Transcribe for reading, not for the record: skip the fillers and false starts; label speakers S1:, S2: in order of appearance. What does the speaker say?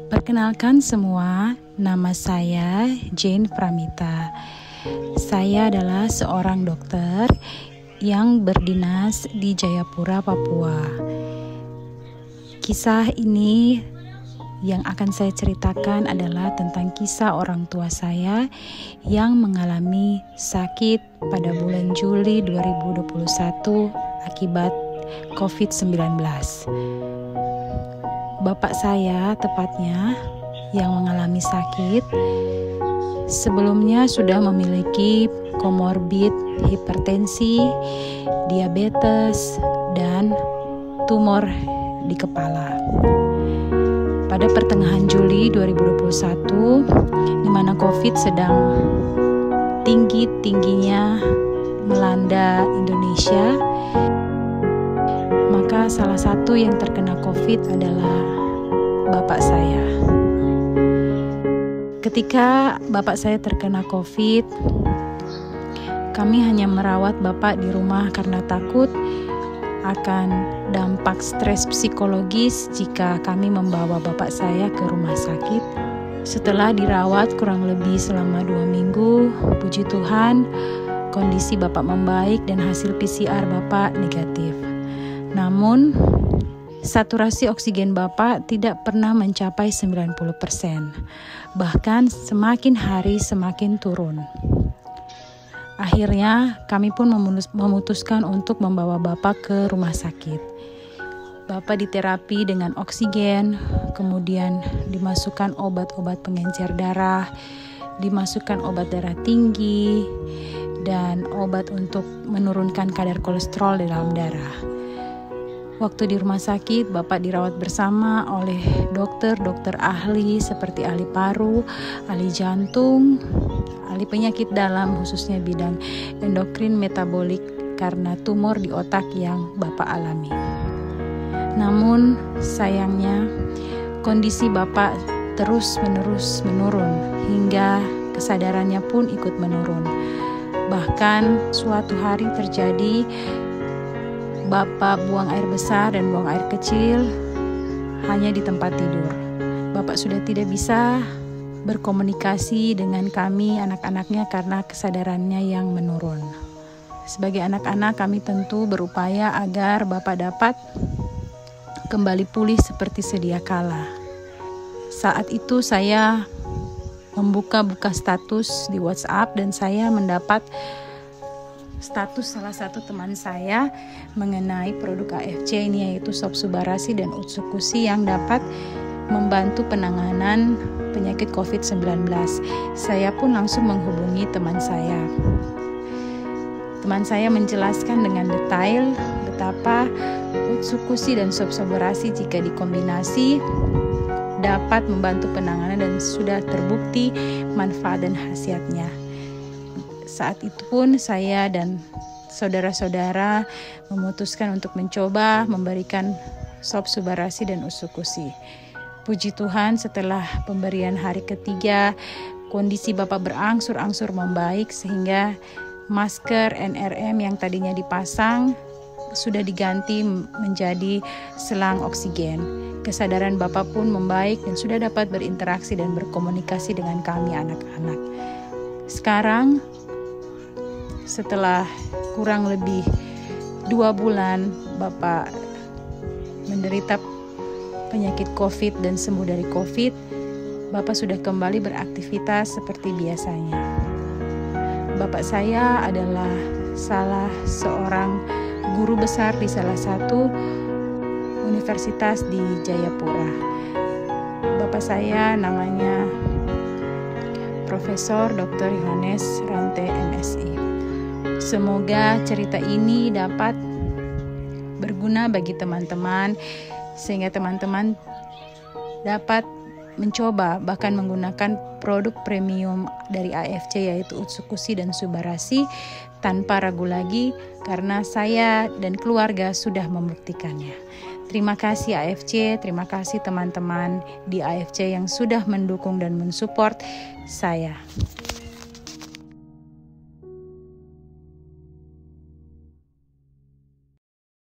S1: Perkenalkan semua, nama saya Jane Pramita. Saya adalah seorang dokter yang berdinas di Jayapura, Papua. Kisah ini yang akan saya ceritakan adalah tentang kisah orang tua saya yang mengalami sakit pada bulan Juli 2021 akibat COVID-19. Bapak saya tepatnya yang mengalami sakit sebelumnya sudah memiliki komorbid hipertensi, diabetes, dan tumor di kepala. Pada pertengahan Juli 2021, di mana COVID sedang tinggi-tingginya melanda Indonesia, maka salah satu yang terkena COVID adalah bapak saya. Ketika bapak saya terkena COVID, kami hanya merawat bapak di rumah karena takut akan dampak stres psikologis jika kami membawa bapak saya ke rumah sakit. Setelah dirawat kurang lebih selama 2 minggu, puji Tuhan, kondisi bapak membaik dan hasil PCR bapak negatif. Namun, saturasi oksigen bapak tidak pernah mencapai 90%. Bahkan semakin hari semakin turun. Akhirnya kami pun memutuskan untuk membawa bapak ke rumah sakit. Bapak diterapi dengan oksigen, kemudian dimasukkan obat-obat pengencer darah, dimasukkan obat darah tinggi, dan obat untuk menurunkan kadar kolesterol di dalam darah. Waktu di rumah sakit, bapak dirawat bersama oleh dokter ahli seperti ahli paru, ahli jantung, ahli penyakit dalam khususnya bidang endokrin metabolik karena tumor di otak yang bapak alami. Namun sayangnya kondisi bapak terus-menerus menurun hingga kesadarannya pun ikut menurun. Bahkan suatu hari terjadi bapak buang air besar dan buang air kecil hanya di tempat tidur. Bapak sudah tidak bisa berkomunikasi dengan kami anak-anaknya karena kesadarannya yang menurun. Sebagai anak-anak kami tentu berupaya agar bapak dapat kembali pulih seperti sedia kala. Saat itu saya membuka status di WhatsApp dan saya mendapat status salah satu teman saya mengenai produk AFC ini, yaitu Sobsubarasi dan Utsukusi yang dapat membantu penanganan penyakit COVID-19. Saya pun langsung menghubungi teman saya. Teman saya menjelaskan dengan detail betapa Utsukusi dan Sobsubarasi jika dikombinasi dapat membantu penanganan dan sudah terbukti manfaat dan khasiatnya. Saat itu pun saya dan saudara-saudara memutuskan untuk mencoba memberikan Sobsubarasi dan Utsukusi. Puji Tuhan, setelah pemberian hari ketiga, kondisi bapak berangsur-angsur membaik sehingga masker NRM yang tadinya dipasang sudah diganti menjadi selang oksigen. Kesadaran bapak pun membaik dan sudah dapat berinteraksi dan berkomunikasi dengan kami anak-anak. Sekarang, setelah kurang lebih 2 bulan bapak menderita penyakit COVID dan sembuh dari COVID, bapak sudah kembali beraktivitas seperti biasanya. Bapak saya adalah salah seorang guru besar di salah satu universitas di Jayapura. Bapak saya namanya Profesor Dr. Yohanes Rante MSI. Semoga cerita ini dapat berguna bagi teman-teman sehingga teman-teman dapat mencoba bahkan menggunakan produk premium dari AFC yaitu Utsukusi dan Subarasi tanpa ragu lagi karena saya dan keluarga sudah membuktikannya. Terima kasih AFC, terima kasih teman-teman di AFC yang sudah mendukung dan mensupport saya.